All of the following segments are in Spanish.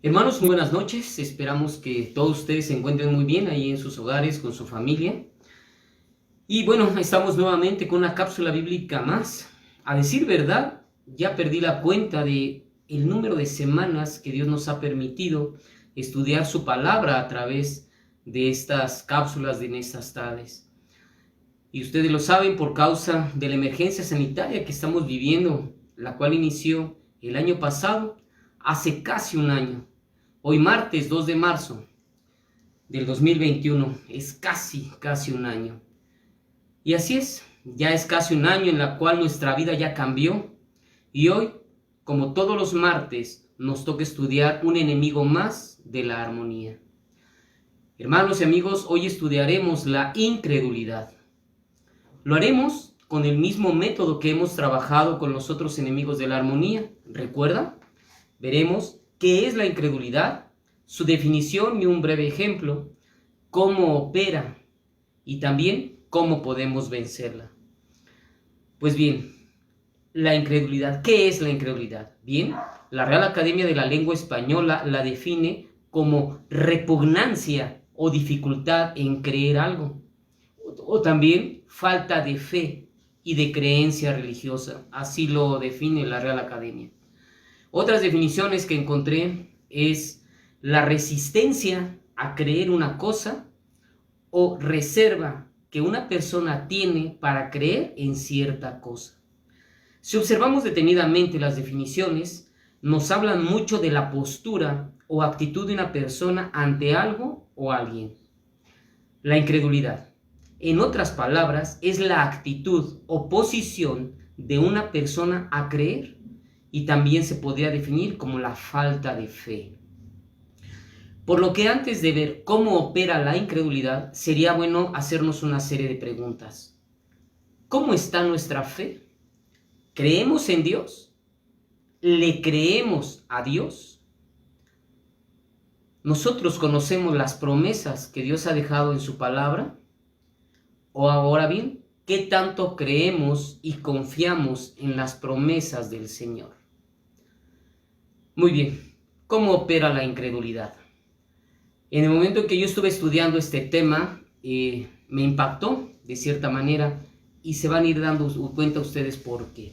Hermanos, muy buenas noches. Esperamos que todos ustedes se encuentren muy bien ahí en sus hogares, con su familia. Y bueno, estamos nuevamente con una cápsula bíblica más. A decir verdad, ya perdí la cuenta de el número de semanas que Dios nos ha permitido estudiar su palabra a través de estas cápsulas de estas tardes. Y ustedes lo saben por causa de la emergencia sanitaria que estamos viviendo, la cual inició el año pasado, hace casi un año. Hoy martes 2 de marzo del 2021 es casi un año. Y así es, ya es casi un año en la cual nuestra vida ya cambió. Y hoy, como todos los martes, nos toca estudiar un enemigo más de la armonía. Hermanos y amigos, hoy estudiaremos la incredulidad. Lo haremos con el mismo método que hemos trabajado con los otros enemigos de la armonía. ¿Recuerda? Veremos qué es la incredulidad, su definición y un breve ejemplo, cómo opera y también cómo podemos vencerla. Pues bien, la incredulidad. ¿Qué es la incredulidad? Bien, la Real Academia de la Lengua Española la define como repugnancia o dificultad en creer algo, o también falta de fe y de creencia religiosa. Así lo define la Real Academia. Otras definiciones que encontré es la resistencia a creer una cosa o reserva que una persona tiene para creer en cierta cosa. Si observamos detenidamente las definiciones, nos hablan mucho de la postura o actitud de una persona ante algo o alguien. La incredulidad, en otras palabras, es la actitud o posición de una persona a creer, y también se podría definir como la falta de fe. Por lo que antes de ver cómo opera la incredulidad, sería bueno hacernos una serie de preguntas. ¿Cómo está nuestra fe? ¿Creemos en Dios? ¿Le creemos a Dios? ¿Nosotros conocemos las promesas que Dios ha dejado en su palabra? O ahora bien, ¿qué tanto creemos y confiamos en las promesas del Señor? Muy bien, ¿cómo opera la incredulidad? En el momento en que yo estuve estudiando este tema, me impactó de cierta manera y se van a ir dando cuenta ustedes por qué.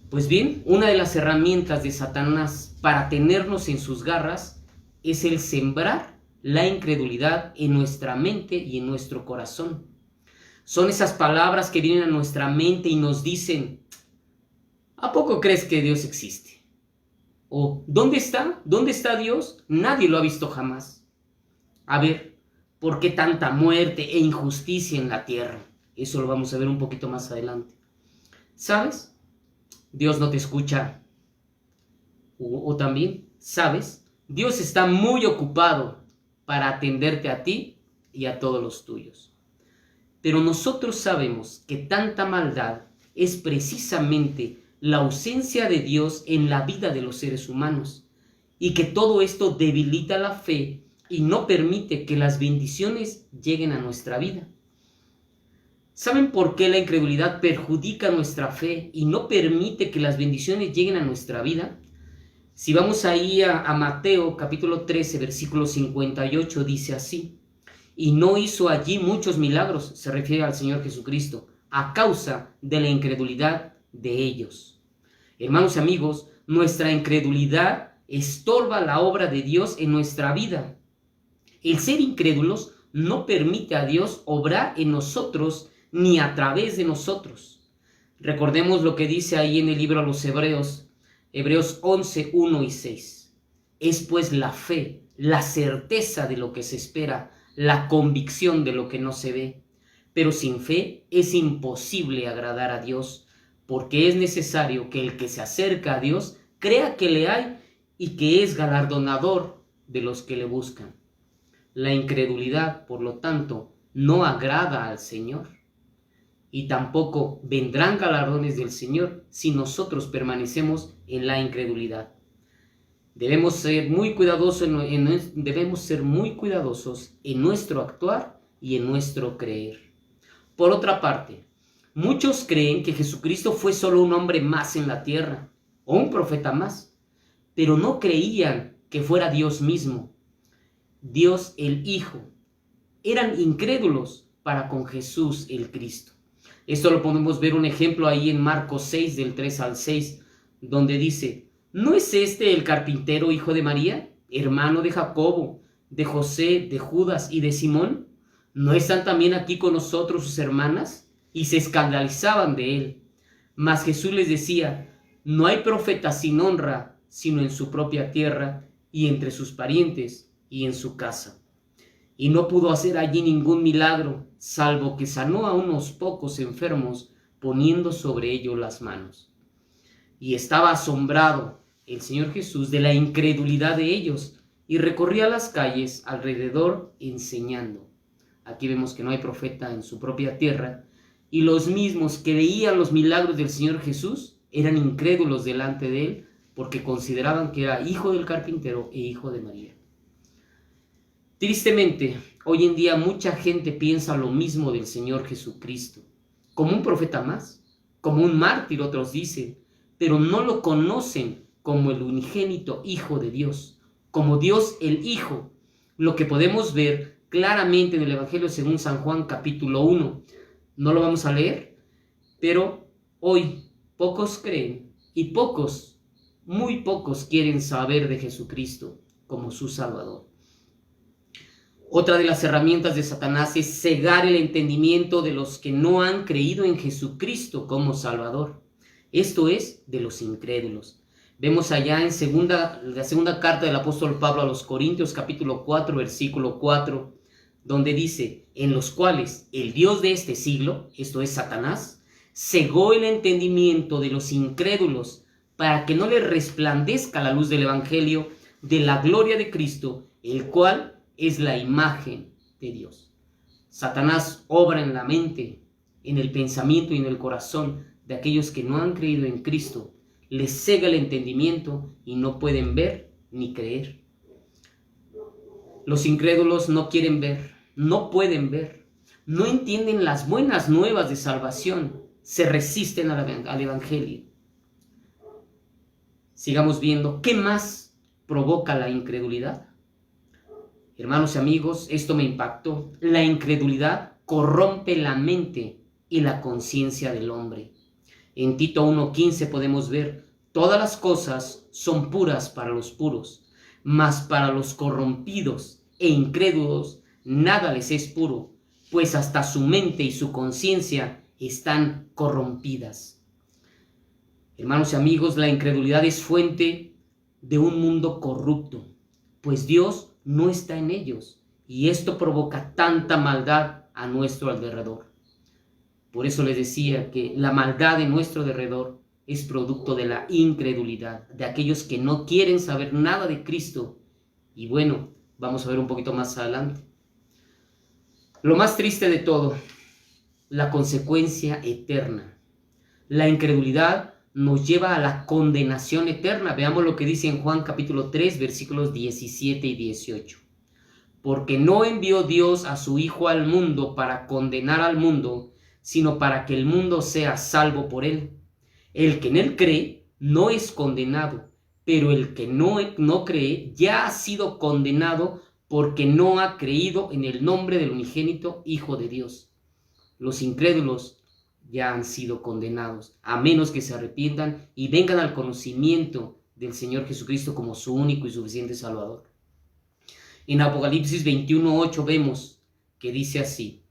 Pues bien, una de las herramientas de Satanás para tenernos en sus garras es el sembrar la incredulidad en nuestra mente y en nuestro corazón. Son esas palabras que vienen a nuestra mente y nos dicen: ¿a poco crees que Dios existe? O ¿dónde está? ¿Dónde está Dios? Nadie lo ha visto jamás. A ver, ¿por qué tanta muerte e injusticia en la tierra? Eso lo vamos a ver un poquito más adelante. ¿Sabes? Dios no te escucha. O también, ¿sabes? Dios está muy ocupado para atenderte a ti y a todos los tuyos. Pero nosotros sabemos que tanta maldad es precisamente la ausencia de Dios en la vida de los seres humanos, y que todo esto debilita la fe y no permite que las bendiciones lleguen a nuestra vida. ¿Saben por qué la incredulidad perjudica nuestra fe y no permite que las bendiciones lleguen a nuestra vida? Si vamos ahí a Mateo capítulo 13, versículo 58, dice así: y no hizo allí muchos milagros, se refiere al Señor Jesucristo, a causa de la incredulidad de ellos. Hermanos y amigos, nuestra incredulidad estorba la obra de Dios en nuestra vida. El ser incrédulos no permite a Dios obrar en nosotros ni a través de nosotros. Recordemos lo que dice ahí en el libro a los Hebreos, Hebreos 11, 1 y 6. Es pues la fe, la certeza de lo que se espera, la convicción de lo que no se ve. Pero sin fe es imposible agradar a Dios, porque es necesario que el que se acerca a Dios crea que le hay y que es galardonador de los que le buscan. La incredulidad, por lo tanto, no agrada al Señor, y tampoco vendrán galardones del Señor si nosotros permanecemos en la incredulidad. Debemos ser muy cuidadosos en nuestro actuar y en nuestro creer. Por otra parte, muchos creen que Jesucristo fue solo un hombre más en la tierra, o un profeta más, pero no creían que fuera Dios mismo, Dios el Hijo. Eran incrédulos para con Jesús el Cristo. Esto lo podemos ver un ejemplo ahí en Marcos 6, del 3 al 6, donde dice: ¿no es este el carpintero hijo de María, hermano de Jacobo, de José, de Judas y de Simón? ¿No están también aquí con nosotros sus hermanas? Y se escandalizaban de él. Mas Jesús les decía: no hay profeta sin honra, sino en su propia tierra, y entre sus parientes, y en su casa. Y no pudo hacer allí ningún milagro, salvo que sanó a unos pocos enfermos, poniendo sobre ellos las manos. Y estaba asombrado el Señor Jesús de la incredulidad de ellos, y recorría las calles alrededor enseñando. Aquí vemos que no hay profeta en su propia tierra, y los mismos que veían los milagros del Señor Jesús eran incrédulos delante de él, porque consideraban que era hijo del carpintero e hijo de María. Tristemente, hoy en día mucha gente piensa lo mismo del Señor Jesucristo, como un profeta más, como un mártir, otros dicen, pero no lo conocen como el unigénito Hijo de Dios, como Dios el Hijo, lo que podemos ver claramente en el Evangelio según San Juan capítulo 1. No lo vamos a leer, pero hoy pocos creen y muy pocos quieren saber de Jesucristo como su Salvador. Otra de las herramientas de Satanás es cegar el entendimiento de los que no han creído en Jesucristo como Salvador. Esto es, de los incrédulos. Vemos allá en la segunda carta del apóstol Pablo a los Corintios, capítulo 4, versículo 4, donde dice: en los cuales el Dios de este siglo, esto es Satanás, cegó el entendimiento de los incrédulos para que no les resplandezca la luz del Evangelio de la gloria de Cristo, el cual es la imagen de Dios. Satanás obra en la mente, en el pensamiento y en el corazón de aquellos que no han creído en Cristo. Les cega el entendimiento y no pueden ver ni creer. Los incrédulos no quieren ver, no pueden ver, no entienden las buenas nuevas de salvación, se resisten al Evangelio. Sigamos viendo qué más provoca la incredulidad. Hermanos y amigos, esto me impactó. La incredulidad corrompe la mente y la conciencia del hombre. En Tito 1:15 podemos ver: todas las cosas son puras para los puros, mas para los corrompidos e incrédulos nada les es puro, pues hasta su mente y su conciencia están corrompidas. Hermanos y amigos, la incredulidad es fuente de un mundo corrupto, pues Dios no está en ellos, y esto provoca tanta maldad a nuestro alrededor. Por eso les decía que la maldad de nuestro alrededor es producto de la incredulidad, de aquellos que no quieren saber nada de Cristo. Y bueno, vamos a ver un poquito más adelante. Lo más triste de todo, la consecuencia eterna. La incredulidad nos lleva a la condenación eterna. Veamos lo que dice en Juan capítulo 3, versículos 17 y 18. Porque no envió Dios a su Hijo al mundo para condenar al mundo, sino para que el mundo sea salvo por él. El que en él cree no es condenado, pero el que no cree ya ha sido condenado porque no ha creído en el nombre del unigénito Hijo de Dios. Los incrédulos ya han sido condenados, a menos que se arrepientan y vengan al conocimiento del Señor Jesucristo como su único y suficiente Salvador. En Apocalipsis 21:8 vemos que dice así: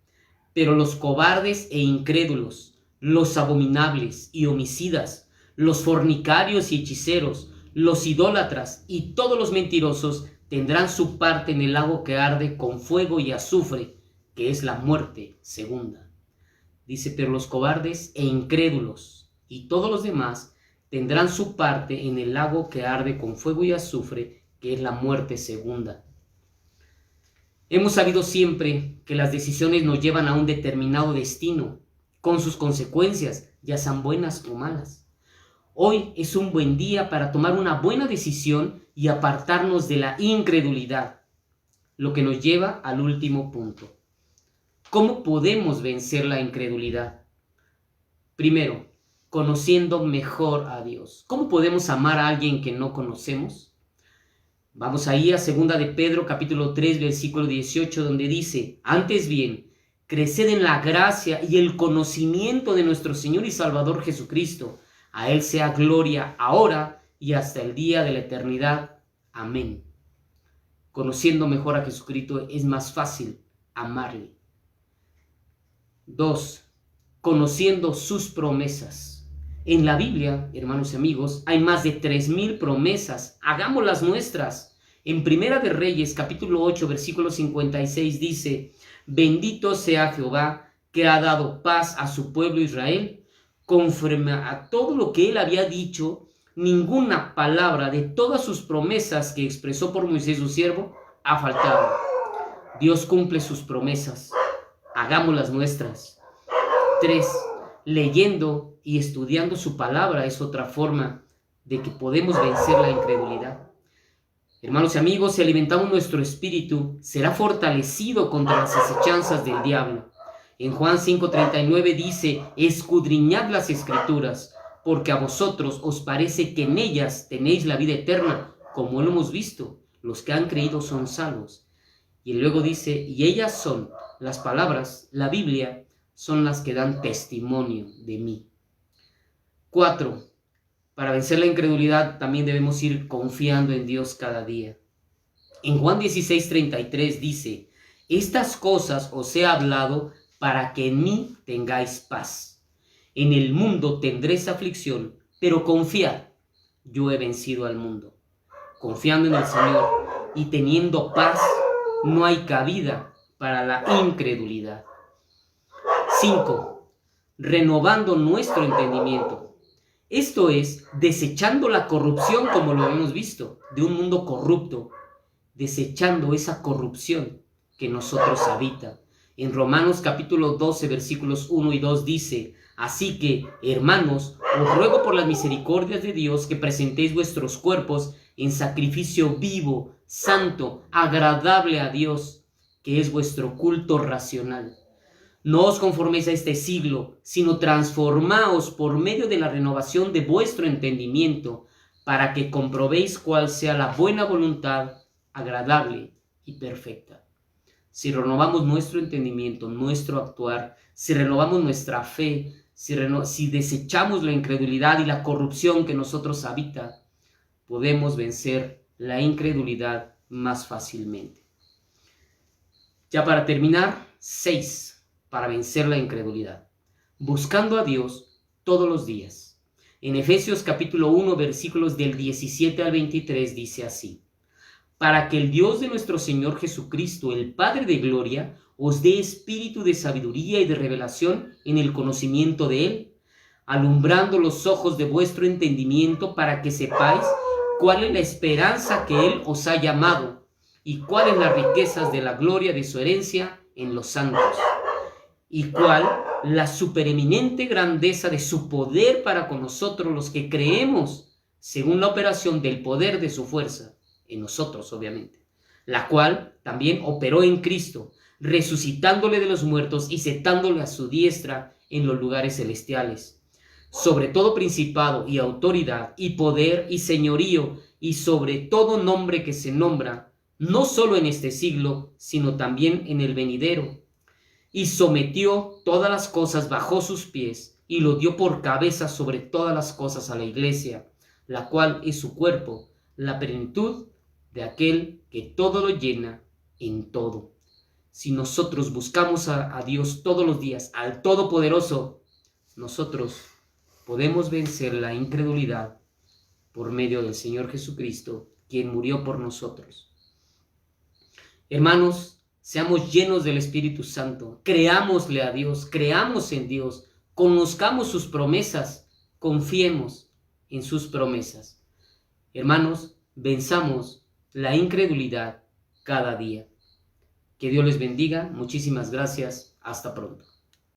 pero los cobardes e incrédulos, los abominables y homicidas, los fornicarios y hechiceros, los idólatras y todos los mentirosos tendrán su parte en el lago que arde con fuego y azufre, que es la muerte segunda. Dice: pero los cobardes e incrédulos y todos los demás tendrán su parte en el lago que arde con fuego y azufre, que es la muerte segunda. Hemos sabido siempre que las decisiones nos llevan a un determinado destino, con sus consecuencias, ya sean buenas o malas. Hoy es un buen día para tomar una buena decisión y apartarnos de la incredulidad, lo que nos lleva al último punto. ¿Cómo podemos vencer la incredulidad? Primero, conociendo mejor a Dios. ¿Cómo podemos amar a alguien que no conocemos? Vamos ahí a 2 de Pedro capítulo 3 versículo 18, donde dice: antes bien, creced en la gracia y el conocimiento de nuestro Señor y Salvador Jesucristo. A Él sea gloria ahora y hasta el día de la eternidad. Amén. Conociendo mejor a Jesucristo es más fácil amarle. 2. Conociendo sus promesas. En la Biblia, hermanos y amigos, hay más de 3,000 promesas. Hagámoslas nuestras. En Primera de Reyes, capítulo 8, versículo 56 dice: bendito sea Jehová, que ha dado paz a su pueblo Israel. Conforme a todo lo que él había dicho, ninguna palabra de todas sus promesas que expresó por Moisés su siervo ha faltado. Dios cumple sus promesas. Hagámoslas nuestras. 3. Leyendo y estudiando su palabra es otra forma de que podemos vencer la incredulidad. Hermanos y amigos, si alimentamos nuestro espíritu, será fortalecido contra las acechanzas del diablo. En Juan 5:39 dice: escudriñad las escrituras, porque a vosotros os parece que en ellas tenéis la vida eterna, como lo hemos visto, los que han creído son salvos. Y luego dice: y ellas son las palabras, la Biblia, son las que dan testimonio de mí. 4. Para vencer la incredulidad también debemos ir confiando en Dios cada día. En Juan 16:33 dice: estas cosas os he hablado para que en mí tengáis paz. En el mundo tendréis aflicción, pero confiad, yo he vencido al mundo. Confiando en el Señor y teniendo paz, no hay cabida para la incredulidad. 5. Renovando nuestro entendimiento. Esto es, desechando la corrupción, como lo hemos visto, de un mundo corrupto, desechando esa corrupción que en nosotros habita. En Romanos capítulo 12, versículos 1 y 2 dice: así que, hermanos, os ruego por las misericordias de Dios que presentéis vuestros cuerpos en sacrificio vivo, santo, agradable a Dios, que es vuestro culto racional. No os conforméis a este siglo, sino transformaos por medio de la renovación de vuestro entendimiento, para que comprobéis cuál sea la buena voluntad, agradable y perfecta. Si renovamos nuestro entendimiento, nuestro actuar, si renovamos nuestra fe, si desechamos la incredulidad y la corrupción que en nosotros habita, podemos vencer la incredulidad más fácilmente. Ya para terminar, 6. Para vencer la incredulidad. Buscando a Dios todos los días. En Efesios capítulo 1, versículos del 17 al 23 dice así: para que el Dios de nuestro Señor Jesucristo, el Padre de gloria, os dé espíritu de sabiduría y de revelación en el conocimiento de Él, alumbrando los ojos de vuestro entendimiento para que sepáis cuál es la esperanza que Él os ha llamado y cuáles las riquezas de la gloria de su herencia en los santos, y cuál la supereminente grandeza de su poder para con nosotros los que creemos, según la operación del poder de su fuerza, en nosotros obviamente, la cual también operó en Cristo, resucitándole de los muertos y sentándole a su diestra en los lugares celestiales, sobre todo principado y autoridad y poder y señorío y sobre todo nombre que se nombra, no solo en este siglo, sino también en el venidero. Y sometió todas las cosas bajo sus pies y lo dio por cabeza sobre todas las cosas a la iglesia, la cual es su cuerpo, la plenitud de aquel que todo lo llena en todo. Si nosotros buscamos a Dios todos los días, al Todopoderoso, nosotros podemos vencer la incredulidad por medio del Señor Jesucristo, quien murió por nosotros. Hermanos, seamos llenos del Espíritu Santo, creámosle a Dios, creamos en Dios, conozcamos sus promesas, confiemos en sus promesas. Hermanos, venzamos la incredulidad cada día. Que Dios les bendiga, muchísimas gracias, hasta pronto.